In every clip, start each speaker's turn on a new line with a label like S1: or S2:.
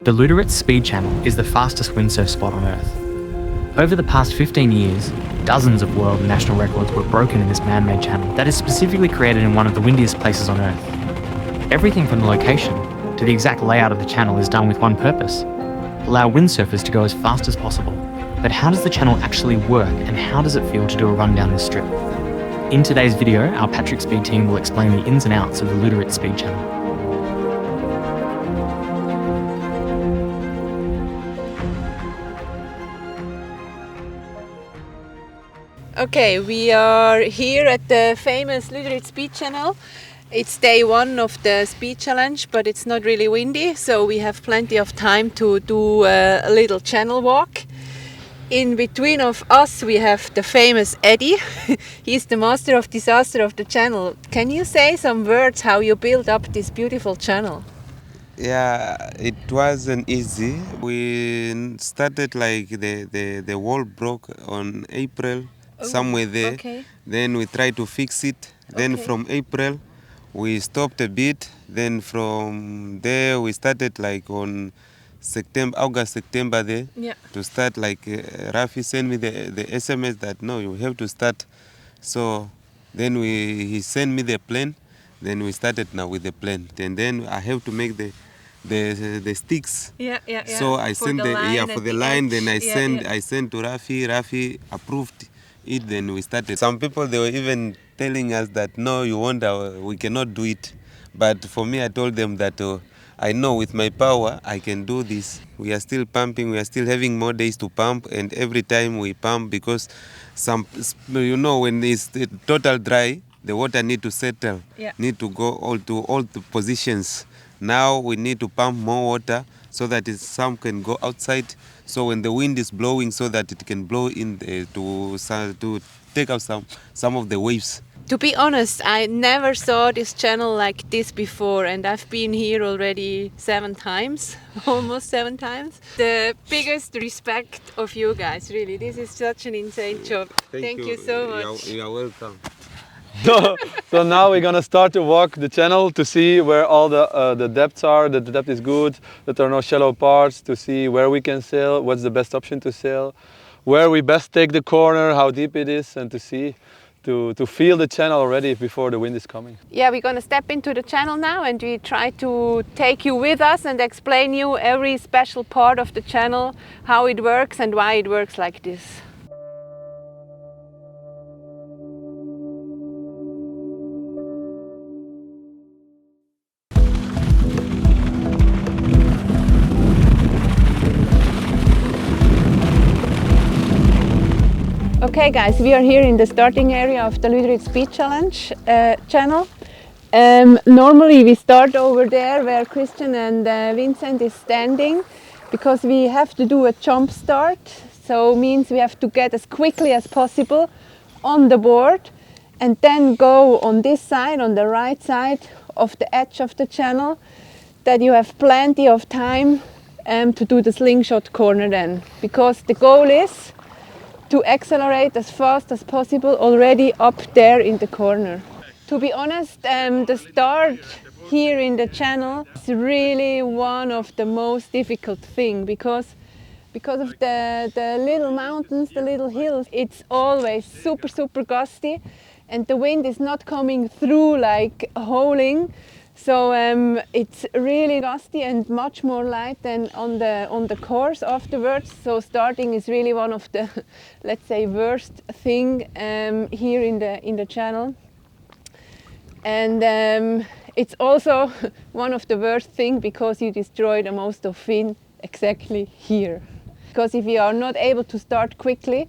S1: The Luderitz speed channel is the fastest windsurf spot on Earth. Over the past 15 years, dozens of world and national records were broken in this man-made channel that is specifically created in one of the windiest places on Earth. Everything from the location to the exact layout of the channel is done with one purpose: allow windsurfers to go as fast as possible. But how does the channel actually work, and how does it feel to do a run down this strip? In today's video, our PATRIK speed team will explain the ins and outs of the Luderitz speed channel.
S2: Okay, we are here at the famous Luderitz speed channel. It's day one of the speed challenge, but it's not really windy, so we have plenty of time to do a little channel walk. In between of us we have the famous Eddie. He's the master of disaster of the channel. Can you say some words how you build up this beautiful channel?
S3: Yeah, it wasn't easy. We started like the wall broke on April. Somewhere there.
S2: Okay.
S3: Then we tried to fix it. Then from April we stopped a bit. Then from there we started like on August, September there.
S2: Yeah.
S3: To start like Rafi sent me the SMS that no, you have to start. So then he sent me the plan. Then we started now with the plan. And then I have to make the sticks.
S2: Yeah.
S3: So I sent for the line. Then I sent to Rafi. Rafi approved it. Then we started. Some people, they were even telling us that no, you won't, we cannot do it. But for me, I told them that I know with my power I can do this. We are still pumping. We are still having more days to pump, and every time we pump, because when it's total dry, the water need to settle. Need to go all the positions. Now we need to pump more water so that some can go outside. So when the wind is blowing, so that it can blow in to take out some of the waves.
S2: To be honest, I never saw this channel like this before, and I've been here already 7 times, almost 7 times. The biggest respect of you guys, really. This is such an insane job. Thank you so much.
S3: You are welcome.
S4: So now we're gonna start to walk the channel to see where all the depths are, that the depth is good, that there are no shallow parts, to see where we can sail, what's the best option to sail, where we best take the corner, how deep it is, and to feel the channel already before the wind is coming.
S2: Yeah, we're gonna step into the channel now, and we try to take you with us and explain you every special part of the channel, how it works and why it works like this. Okay guys, we are here in the starting area of the Luderitz Speed Challenge channel. Normally we start over there where Christian and Vincent is standing, because we have to do a jump start. So means we have to get as quickly as possible on the board and then go on this side, on the right side of the edge of the channel, that you have plenty of time to do the slingshot corner then, because the goal is to accelerate as fast as possible already up there in the corner. To be honest, the start here in the channel is really one of the most difficult things, because of the little mountains, the little hills. It's always super gusty, and the wind is not coming through like howling. So it's really gusty and much more light than on the course afterwards. So starting is really one of the, let's say, worst thing here in the channel. And it's also one of the worst thing because you destroy the most of fin exactly here. Because if you are not able to start quickly,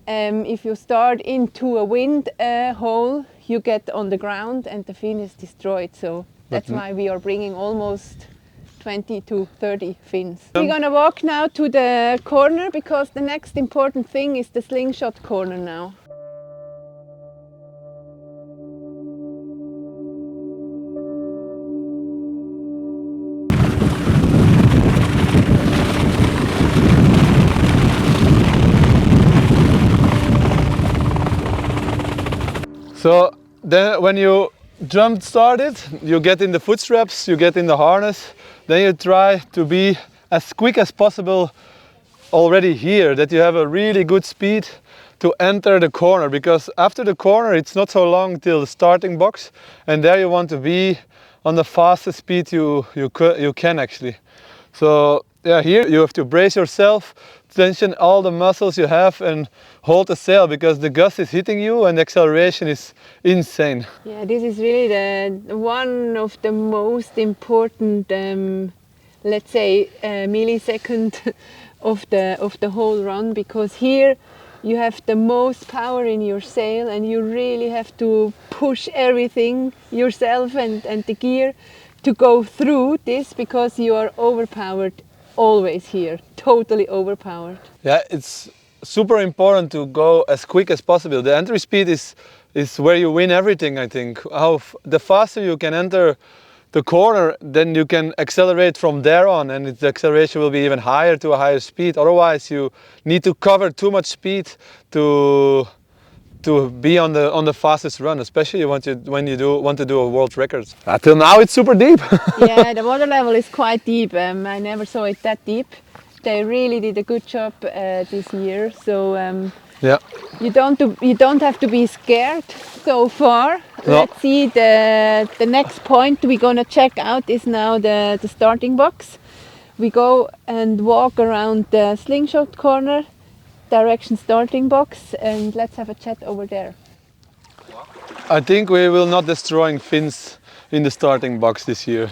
S2: if you start into a wind hole, you get on the ground and the fin is destroyed. So that's why we are bringing almost 20 to 30 fins. We're gonna walk now to the corner, because the next important thing is the slingshot corner now.
S4: So then when you started, you get in the foot straps, you get in the harness, then you try to be as quick as possible already here, that you have a really good speed to enter the corner, because after the corner it's not so long till the starting box, and there you want to be on the fastest speed you can actually. So yeah, here you have to brace yourself, tension all the muscles you have and hold the sail, because the gust is hitting you and the acceleration is insane.
S2: Yeah, this is really one of the most important, let's say, millisecond of the whole run, because here you have the most power in your sail and you really have to push everything yourself and the gear to go through this, because you are overpowered always here, totally overpowered.
S4: Yeah, it's super important to go as quick as possible. The entry speed is where you win everything, I think. The faster you can enter the corner, then you can accelerate from there on, and the acceleration will be even higher to a higher speed. Otherwise you need to cover too much speed to be on the fastest run, especially when you want to do a world record. Until now it's super deep.
S2: Yeah, the water level is quite deep. I never saw it that deep. They really did a good job this year. So
S4: yeah,
S2: you don't have to be scared so far.
S4: No.
S2: Let's see, the next point we're gonna check out is now the starting box. We go and walk around the Slingshot corner, direction starting box, and let's have a chat over there.
S4: I think we will not destroying fins in the starting box this year.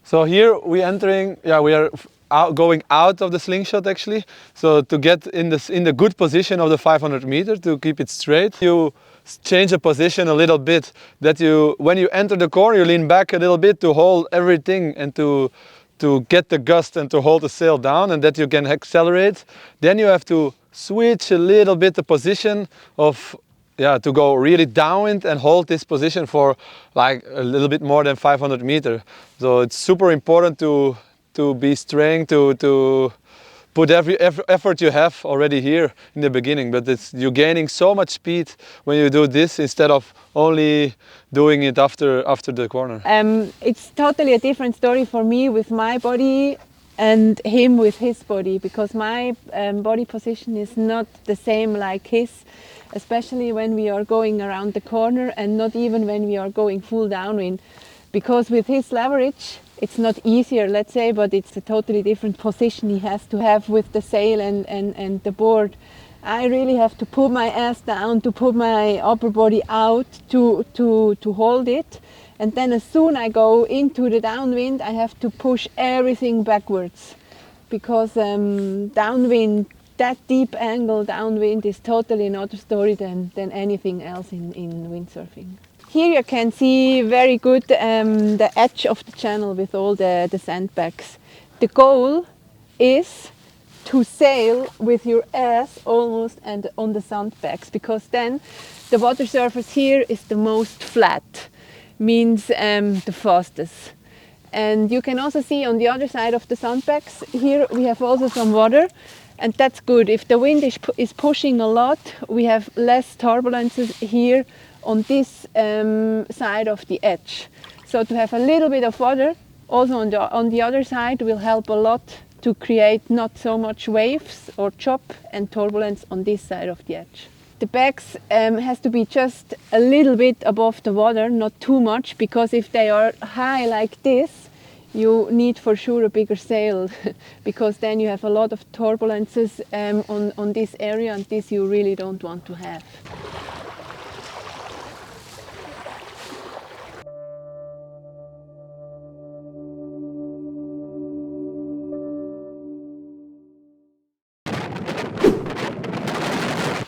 S4: So here we are going out of the Slingshot actually. So to get in the good position of the 500 meter, to keep it straight, you change the position a little bit. That when you enter the corner, you lean back a little bit to hold everything and to get the gust and to hold the sail down, and that you can accelerate. Then you have to switch a little bit the position of, to go really downwind and hold this position for like a little bit more than 500 meters. So it's super important to be strong, to put every effort you have already here in the beginning. But you're gaining so much speed when you do this instead of only doing it after the corner.
S2: It's totally a different story for me with my body and him with his body, because my body position is not the same like his, especially when we are going around the corner, and not even when we are going full downwind, because with his leverage it's not easier, let's say, but it's a totally different position he has to have with the sail and the board. I really have to put my ass down, to put my upper body out to hold it. And then as soon I go into the downwind, I have to push everything backwards, because downwind, that deep angle downwind, is totally another story than anything else in windsurfing. Here you can see very good the edge of the channel with all the sandbags. The goal is to sail with your ass almost and on the sandbags, because then the water surface here is the most flat, means the fastest. And you can also see on the other side of the sandbags, here we have also some water, and that's good. If the wind is pushing a lot, we have less turbulences here on this side of the edge. So to have a little bit of water also on the other side will help a lot to create not so much waves or chop and turbulence on this side of the edge. The bags has to be just a little bit above the water, not too much, because if they are high like this, you need for sure a bigger sail, because then you have a lot of turbulences on this area, and this you really don't want to have.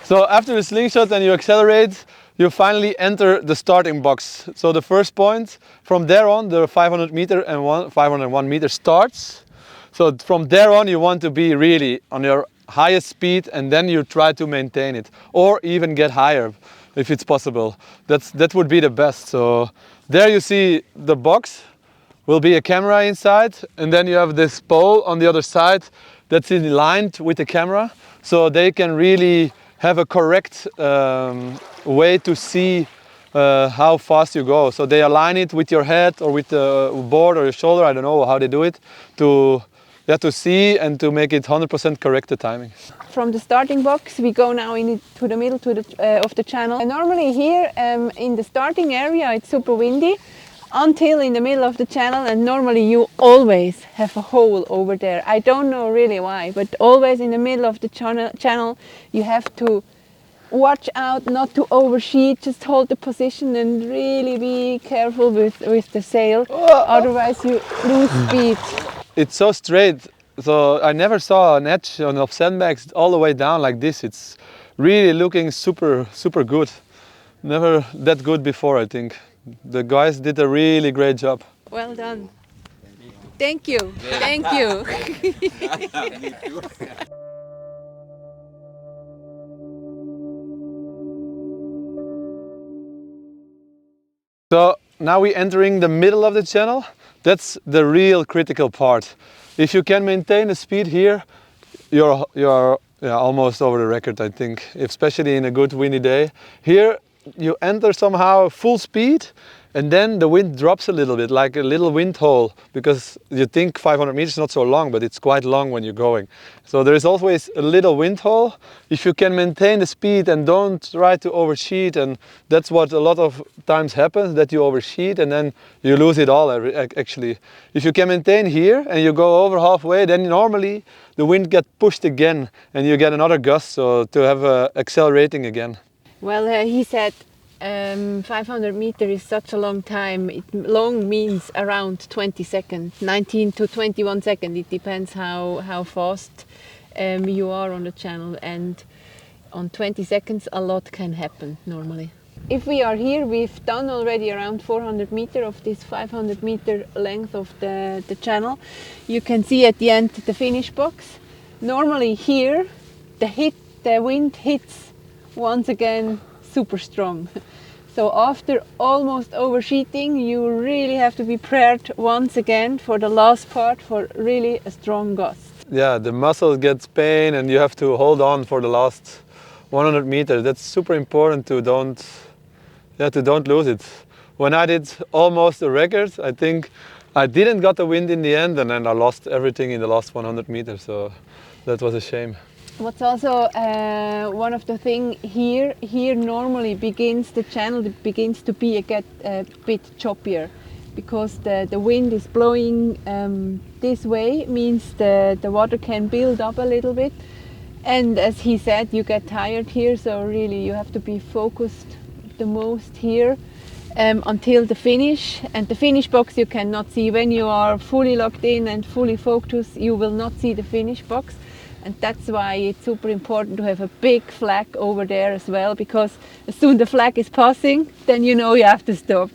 S4: So after the Slingshot and you accelerate, you finally enter the starting box. So the first point, from there on, the 500 meter and 501 meter starts. So from there on, you want to be really on your highest speed, and then you try to maintain it, or even get higher if it's possible. That would be the best. So there you see the box, will be a camera inside, and then you have this pole on the other side that's in line with the camera, so they can really have a correct way to see how fast you go. So they align it with your head or with the board or your shoulder. I don't know how they do it to see and to make it 100% correct the timing.
S2: From the starting box, we go now into the middle of the channel. And normally here in the starting area, it's super windy until in the middle of the channel, and normally you always have a hole over there. I don't know really why, but always in the middle of the channel, you have to watch out not to oversheet, just hold the position and really be careful with the sail, otherwise you lose speed.
S4: It's so straight, so I never saw an edge of sandbags all the way down like this. It's really looking super good. Never that good before, I think. The guys did a really great job.
S2: Well done. Thank you. Thank you.
S4: So now we're entering the middle of the channel. That's the real critical part. If you can maintain the speed here, you're almost over the record, I think, especially in a good windy day. Here you enter somehow full speed, and then the wind drops a little bit, like a little wind hole, because you think 500 meters is not so long, but it's quite long when you're going. So there is always a little wind hole. If you can maintain the speed and don't try to oversheet, and that's what a lot of times happens, that you oversheet and then you lose it all actually. If you can maintain here and you go over halfway, then normally the wind gets pushed again and you get another gust, so to have accelerating again.
S2: Well, he said 500 meters is such a long time. Long means around 20 seconds, 19 to 21 seconds. It depends how fast you are on the channel, and on 20 seconds a lot can happen normally. If we are here, we've done already around 400 meters of this 500 meter length of the channel. You can see at the end the finish box. Normally here the wind hits once again super strong. So after almost oversheeting, you really have to be prepared once again for the last part for really a strong gust.
S4: Yeah, the muscle gets pain and you have to hold on for the last 100 meters. That's super important to don't lose it. When I did almost a record, I think I didn't got the wind in the end, and then I lost everything in the last 100 meters. So that was a shame.
S2: What's also one of the things here normally the channel begins to be a bit choppier, because the wind is blowing this way, means the water can build up a little bit, and as he said, you get tired here, so really you have to be focused the most here until the finish. And the finish box you cannot see. When you are fully locked in and fully focused, you will not see the finish box. And that's why it's super important to have a big flag over there as well, because as soon as the flag is passing, then you know you have to stop.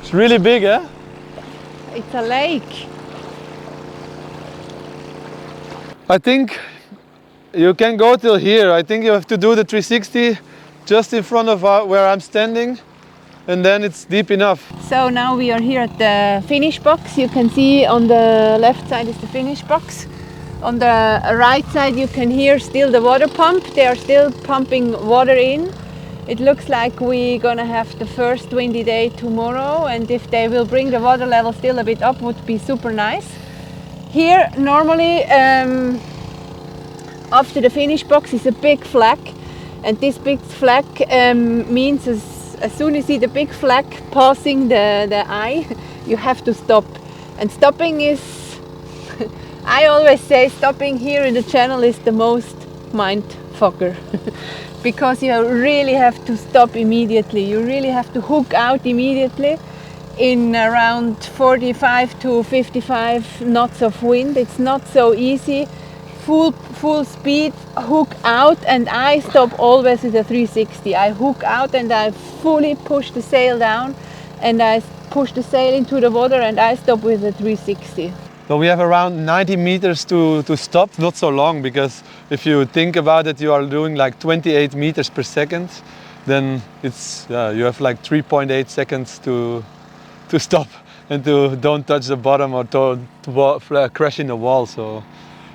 S4: It's really big, eh?
S2: It's a lake.
S4: I think you can go till here. I think you have to do the 360 just in front of where I'm standing, and then it's deep enough.
S2: So now we are here at the finish box. You can see on the left side is the finish box. On the right side you can hear still the water pump. They are still pumping water in. It looks like we're gonna have the first windy day tomorrow, and if they will bring the water level still a bit up, would be super nice. Here normally after the finish box is a big flag, and this big flag means as soon as you see the big flag passing the eye, you have to stop. And stopping is I always say stopping here in the channel is the most mind fucker. Because you really have to stop immediately. You really have to hook out immediately in around 45 to 55 knots of wind. It's not so easy. Full speed, hook out, and I stop always with a 360. I hook out and I fully push the sail down, and I push the sail into the water and I stop with a 360.
S4: So we have around 90 meters to stop, not so long, because if you think about it, you are doing like 28 meters per second, then it's, you have like 3.8 seconds to stop and to don't touch the bottom or to crash in the wall, so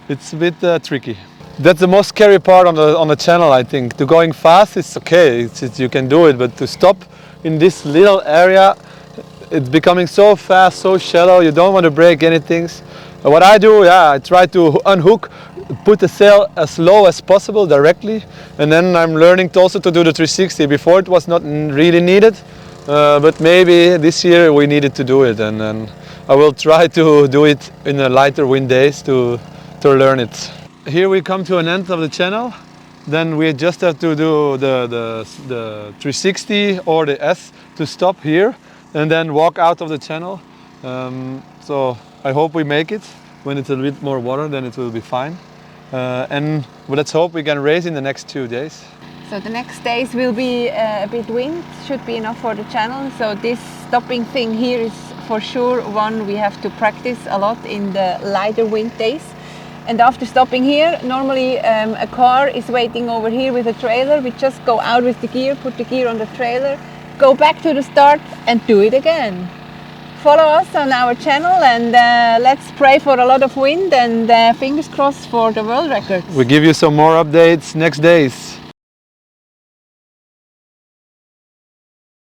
S4: it's a bit tricky. That's the most scary part on the channel, I think. To going fast, it's okay, you can do it, but to stop in this little area, it's becoming so fast, so shallow, you don't want to break anything. What I do, I try to unhook, put the sail as low as possible directly, and then I'm learning also to do the 360. Before it was not really needed, but maybe this year we needed to do it, and I will try to do it in the lighter wind days to learn it. Here we come to an end of the channel. Then we just have to do the 360 or the S to stop here and then walk out of the channel. So I hope we make it. When it's a bit more water, then it will be fine. And let's hope we can race in the next 2 days.
S2: So the next days will be a bit wind, should be enough for the channel. So this stopping thing here is for sure one we have to practice a lot in the lighter wind days. And after stopping here, normally a car is waiting over here with a trailer. We just go out with the gear, put the gear on the trailer, go back to the start and do it again. Follow us on our channel and let's pray for a lot of wind and fingers crossed for the world record.
S4: We give you some more updates next days.